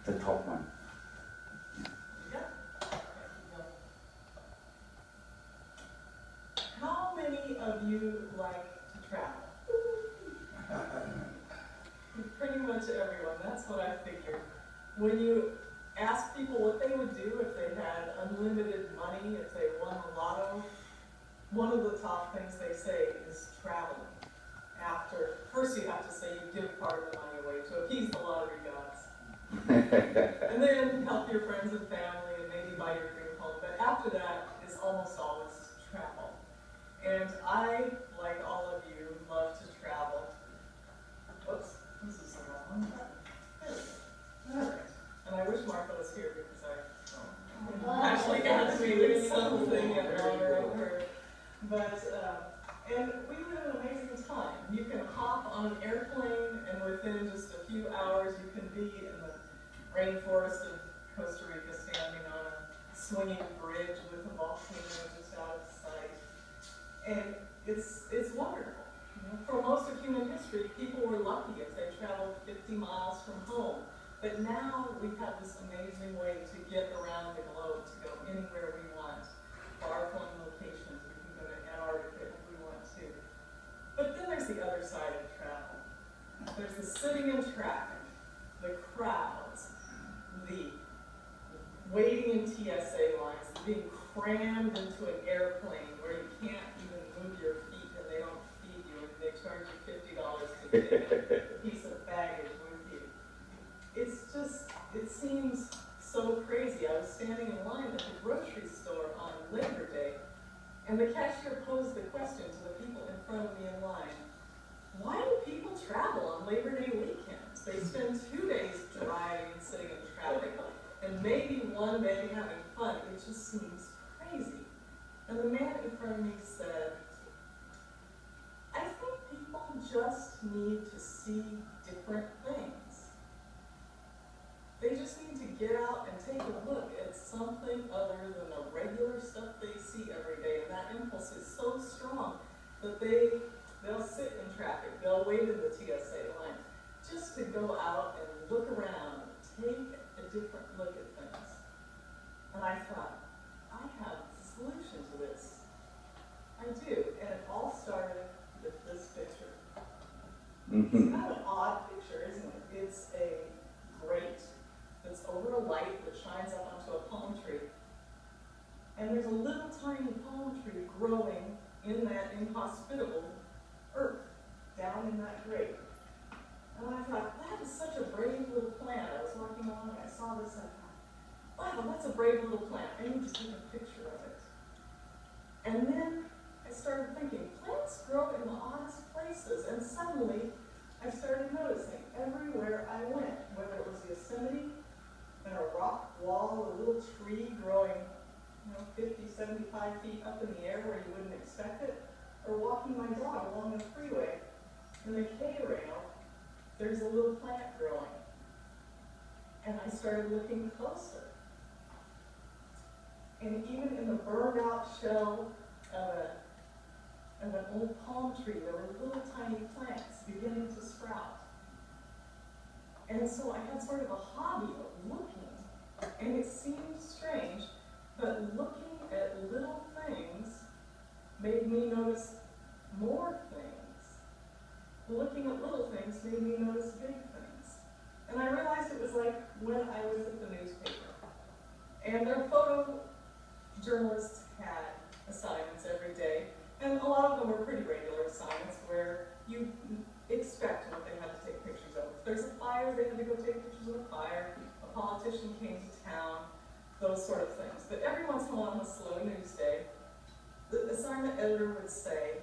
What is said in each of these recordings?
the top one. How many of you like to travel? Pretty much everyone, that's what I figured. When you ask people what they would do if they had unlimited money, if they won the lotto, one of the top things they say is traveling. First you have to say you give part of the money away to appease the lottery gods. And then help your friends and family and maybe buy your dream home. But after that is almost always travel. And I, like all of you, love to travel. Whoops, this is the wrong one. There we go. All right. And I wish Martha was here because I actually got to me something in honor of her. But, and we live in an amazing time. You can hop on an airplane and within just a few hours you can be in the rainforest of Costa Rica standing on a swinging bridge with a volcano just out of sight. And it's wonderful. You know, for most of human history, people were lucky if they traveled 50 miles from home. But now we have this amazing way to get around the globe, to go anywhere we want. Far-flung locations, we can go to Antarctica if we want to. But then there's the other side of travel. There's the sitting in traffic, the crowds, the waiting in TSA lines, being crammed into an airplane where you can't even move your feet and they don't feed you and they charge you $50 to take a piece of baggage with you. It's just, it seems so crazy. I was standing in line at the grocery store on Labor Day, and the cashier posed the question to the people in front of me in line, why do people travel on Labor Day weekends? They spend 2 days driving and sitting in traffic, and maybe one day having fun. It just seems crazy. And the man in front of me said, I think people just need to see different things. They just need to get out and take a look at something other than the regular stuff they see every day. And that impulse is so strong that they'll sit in traffic, they'll wait in the TSA line, just to go out and look around, take a different look at things. And I thought, I have a solution to this. I do. And it all started with this picture. It's kind of an odd picture, isn't it? It's a grate that's over a light that shines up onto a palm tree. And there's a little tiny palm tree growing in that inhospitable earth, down in that grate. And I thought, that is such a brave little plant. I was walking along and I saw this and I thought, wow, that's a brave little plant. I need to take a picture of it. And then I started thinking, plants grow in the oddest places. And suddenly, I started noticing everywhere I went, whether it was Yosemite, and a rock wall, a little tree growing 50, 75 feet up in the air where you wouldn't expect it, or walking my dog along the freeway, in the K-rail, there's a little plant growing. And I started looking closer. And even in the burned out shell of an old palm tree, there were little tiny plants beginning to sprout. And so I had sort of a hobby of looking, and it seemed strange, but looking at little things made me notice more things. Looking at little things made me notice big things. And I realized it was like when I was at the newspaper. And their photojournalists had assignments every day, and a lot of them were pretty regular assignments where you expect what they had to take pictures of. If there's a fire, they had to go take pictures of the fire. A politician came to town, those sort of things. But every once in a while on a slow news day, the assignment editor would say,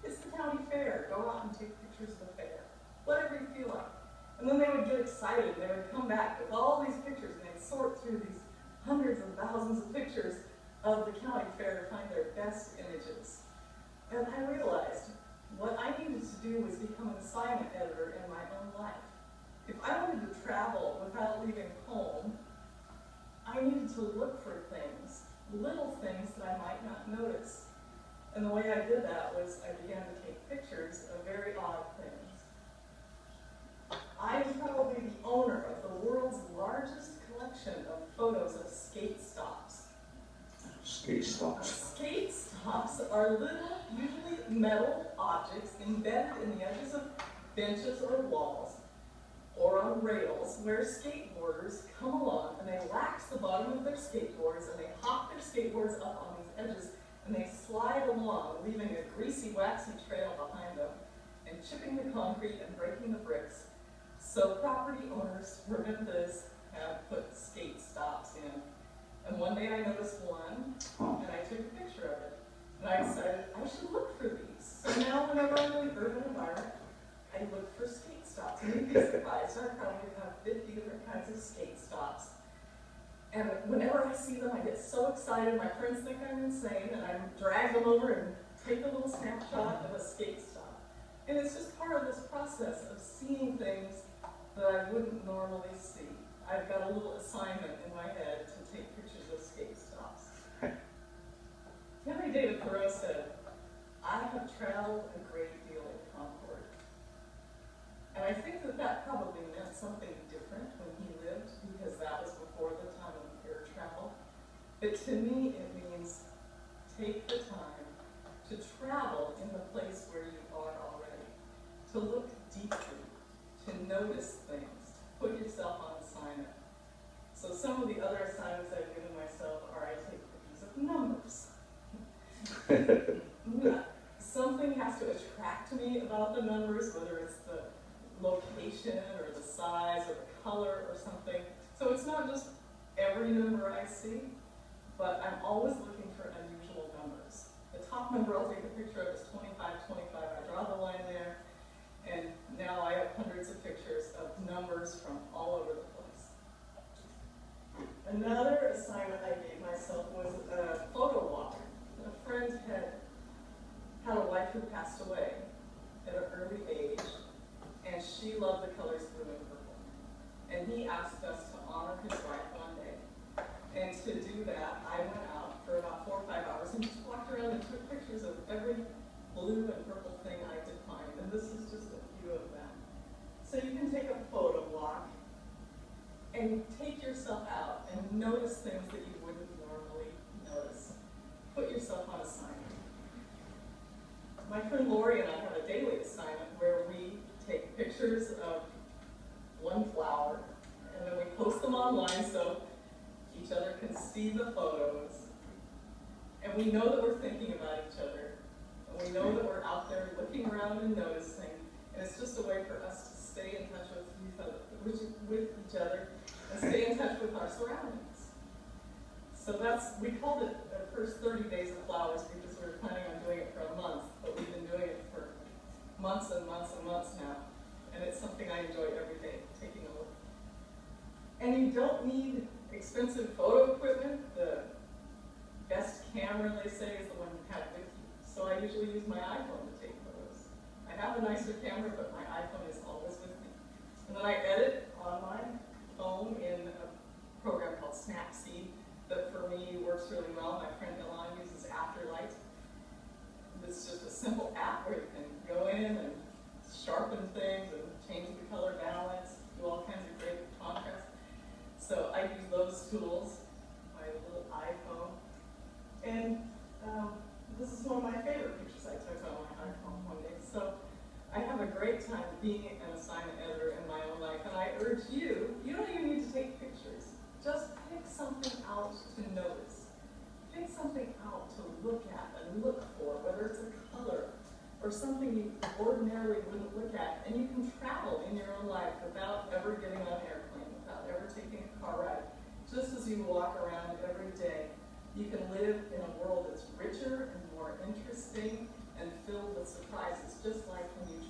it's the county fair, go out and take pictures of the fair, whatever you feel like. And then they would get excited, and they would come back with all these pictures, and they'd sort through these hundreds and thousands of pictures of the county fair to find their best images. And I realized what I needed to do was become an assignment editor in my own life. If I wanted to travel without leaving home, I needed to look for things, little things that I might not notice. And the way I did that was I began to take pictures of very odd things. I am probably the owner of the world's are little, usually metal objects embedded in the edges of benches or walls or on rails where skateboarders come along and they lax the bottom of their skateboards and they hop their skateboards up on these edges and they slide along, leaving a greasy, waxy trail behind them and chipping the concrete and breaking the bricks. So property owners for Memphis have put skate stops in. And one day I noticed one, and I took a picture of it. And I decided I should look for these. So now whenever I'm in an urban environment, I look for skate stops. And you'd be surprised, I probably have 50 different kinds of skate stops. And whenever I see them, I get so excited. My friends think I'm insane, and I drag them over and take a little snapshot of a skate stop. And it's just part of this process of seeing things that I wouldn't normally see. I've got a little assignment in my head to take pictures of skate stops. Henry David Thoreau said, "I have traveled a great deal in Concord." And I think that that probably meant something different when he lived, because that was before the time of air travel. But to me, it means take the time to travel in the place where you are already, to look deeply, to notice things, to put yourself on assignment. So some of the other assignments I've given myself are I take pictures of numbers. Something has to attract me about the numbers, whether it's the location or the size or the color or something. So it's not just every number I see, but I'm always looking for unusual numbers. The top number I'll take a picture of is 2525. I draw the line there, and now I have hundreds of pictures of numbers from all over the place. Another assignment I gave myself was a photo walk. A friend had a wife who passed away at an early age, and she loved the colors blue and purple. And he asked us to honor his wife one day. And to do that, I went out for about 4 or 5 hours and just walked around and took pictures of every blue and purple thing I could find. And this is just a few of them. So you can take a photo walk and take yourself out and notice things that you wouldn't normally notice. Put yourself on assignment. My friend Lori and I have a daily assignment where we take pictures of one flower and then we post them online so each other can see the photos. And we know that we're thinking about each other. And we know that we're out there looking around and noticing. And it's just a way for us to stay in touch with each other and stay in touch with our surroundings. So we called it the first 30 days of flowers because we were planning on doing it for a month, but we've been doing it for months and months and months now. And it's something I enjoy every day, taking a look. And you don't need expensive photo equipment. The best camera, they say, is the one you have with you. So I usually use my iPhone to take photos. I have a nicer camera, but my iPhone is always with me. And then I edit on my phone in a program called Snapseed that for me works really well. My friend Elon uses Afterlight. It's just a simple app where you can go in and sharpen things and change the color balance, do all kinds of great contrast. So I use those tools, my little iPhone. And this is one of my favorite pictures I took on my iPhone one day. So I have a great time being an assignment editor in my own life. And I urge you, you don't even need to take pictures. Just pick something out to notice. Pick something out to look at and look for, whether it's a color or something you ordinarily wouldn't look at. And you can travel in your own life without ever getting on an airplane, without ever taking a car ride. Just as you walk around every day, you can live in a world that's richer and more interesting and filled with surprises, just like when you